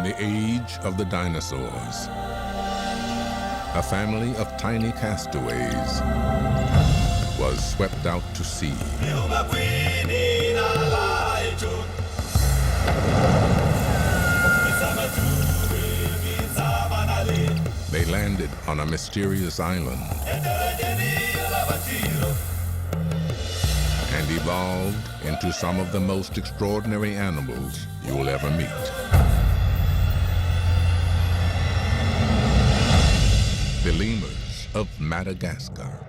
In the age of the dinosaurs, a family of tiny castaways was swept out to sea. They landed on a mysterious island and evolved into some of the most extraordinary animals you'll ever meet. The lemurs of Madagascar.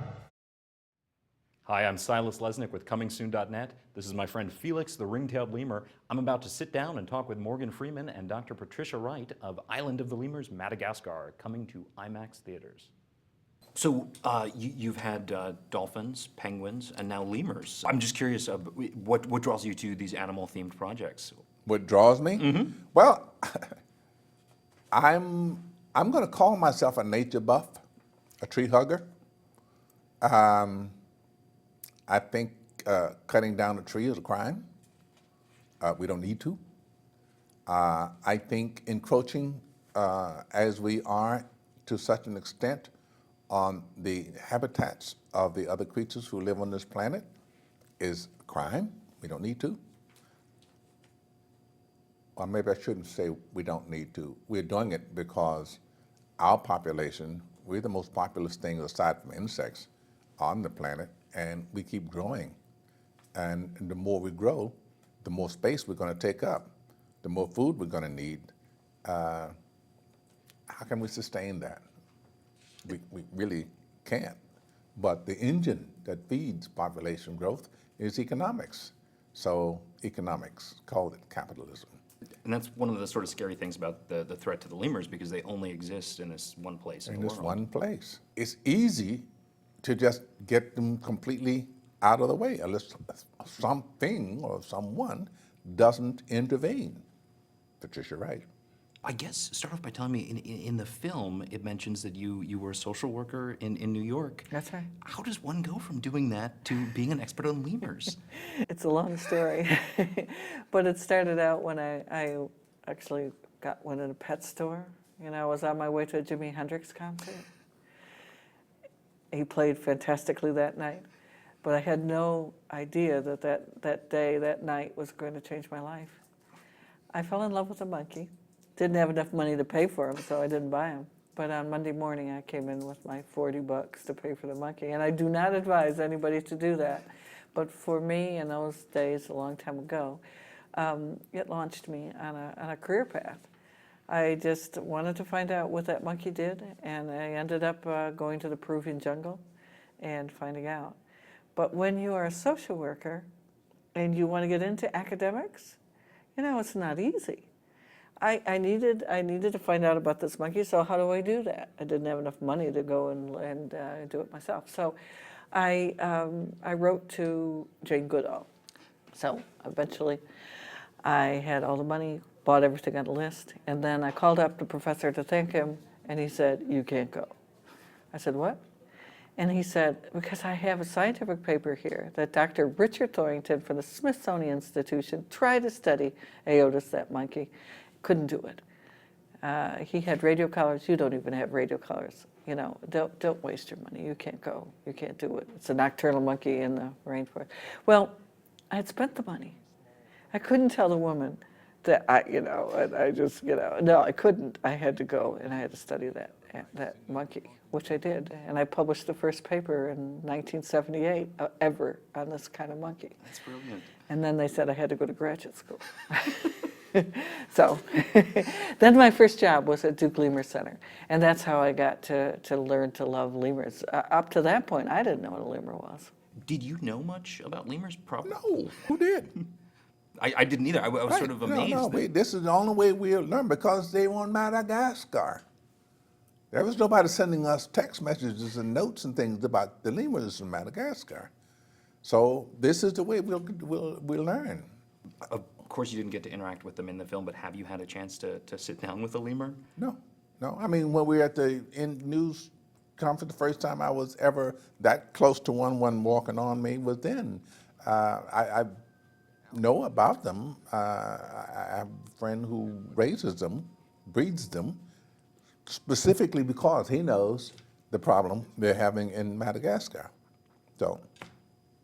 Hi, I'm Silas Lesnick with ComingSoon.net. This is my friend Felix, the ring-tailed lemur. I'm about to sit down and talk with Morgan Freeman and Dr. Patricia Wright of Island of Lemurs, Madagascar, coming to IMAX theaters. So you've had dolphins, penguins, and now lemurs. I'm just curious, what draws you to these animal-themed projects? What draws me? Mm-hmm. Well, I'm going to call myself a nature buff, a tree hugger. I think cutting down a tree is a crime. We don't need to. I think encroaching as we are to such an extent on the habitats of the other creatures who live on this planet is a crime. We don't need to. Or maybe I shouldn't say we don't need to. We're doing it because our population, we're the most populous thing aside from insects on the planet, and we keep growing. And the more we grow, the more space we're going to take up, the more food we're going to need. How can we sustain that? We really can't. But the engine that feeds population growth is economics. So economics, call it capitalism. And that's one of the sort of scary things about the threat to the lemurs, because they only exist in this one place in the world. In this one place. It's easy to just get them completely out of the way unless something or someone doesn't intervene. Patricia Wright. I guess start off by telling me, in the film, it mentions that you were a social worker in New York. That's right. How does one go from doing that to being an expert on lemurs? It's a long story, but it started out when I actually got one at a pet store. You know, I was on my way to a Jimi Hendrix concert. He played fantastically that night, but I had no idea that night was going to change my life. I fell in love with a monkey. Didn't have enough money to pay for him, so I didn't buy him. But on Monday morning, I came in with my $40 to pay for the monkey. And I do not advise anybody to do that. But for me, in those days, a long time ago, it launched me on a career path. I just wanted to find out what that monkey did, and I ended up going to the Peruvian jungle and finding out. But when you are a social worker and you want to get into academics, you know, it's not easy. I needed to find out about this monkey, so how do I do that? I didn't have enough money to go and do it myself. So I wrote to Jane Goodall. So eventually I had all the money, bought everything on the list, and then I called up the professor to thank him, and he said, "You can't go." I said, "What?" And he said, "Because I have a scientific paper here that Dr. Richard Thorington from the Smithsonian Institution tried to study Aotus, that monkey. Couldn't do it. He had radio collars. You don't even have radio collars. You know, don't waste your money. You can't go. You can't do it. It's a nocturnal monkey in the rainforest." Well, I had spent the money. I couldn't tell the woman that no, I couldn't. I had to go and I had to study that monkey, which I did. And I published the first paper in 1978 ever on this kind of monkey. That's brilliant. And then they said I had to go to graduate school. So then my first job was at Duke Lemur Center, and that's how I got to learn to love lemurs. Up to that point, I didn't know what a lemur was. Did you know much about lemurs? Probably. No, who did? I didn't either. I was Right. sort of amazed. No, this is the only way we'll learn, because they were on Madagascar. There was nobody sending us text messages and notes and things about the lemurs in Madagascar. So this is the way we'll learn. Of course, you didn't get to interact with them in the film, but have you had a chance to sit down with a lemur? No. I mean, when we were at the news conference, the first time I was ever that close to one walking on me was then. I know about them. I have a friend who raises them, breeds them specifically because he knows the problem they're having in Madagascar. So,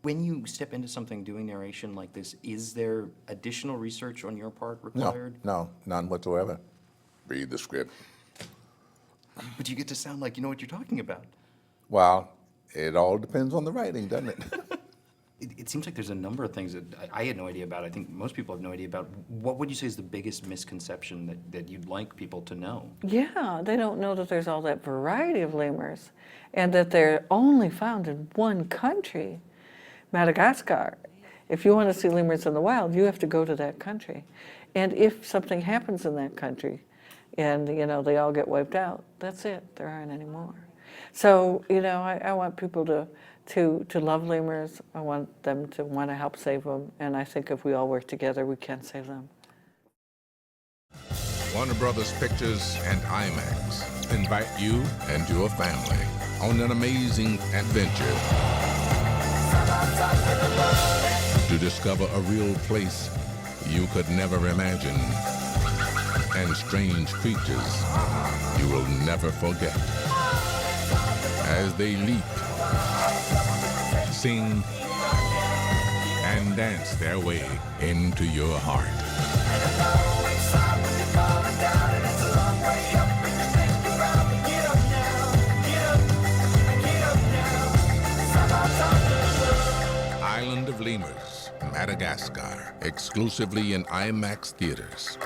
When you step into something doing narration like this, is there additional research on your part required? no, none whatsoever. Read the script. But you get to sound like you know what you're talking about. Well, it all depends on the writing, doesn't it? It seems like there's a number of things that I had no idea about. I think most people have no idea about. What would you say is the biggest misconception that you'd like people to know? Yeah, they don't know that there's all that variety of lemurs and that they're only found in one country, Madagascar. If you want to see lemurs in the wild, you have to go to that country. And if something happens in that country and, you know, they all get wiped out, that's it. There aren't any more. So, you know, I want people to love lemurs. I want them to want to help save them. And I think if we all work together, we can save them. Warner Brothers Pictures and IMAX invite you and your family on an amazing adventure to discover a real place you could never imagine and strange creatures you will never forget as they leap, sing, and dance their way into your heart. Island of Lemurs, Madagascar, exclusively in IMAX theaters.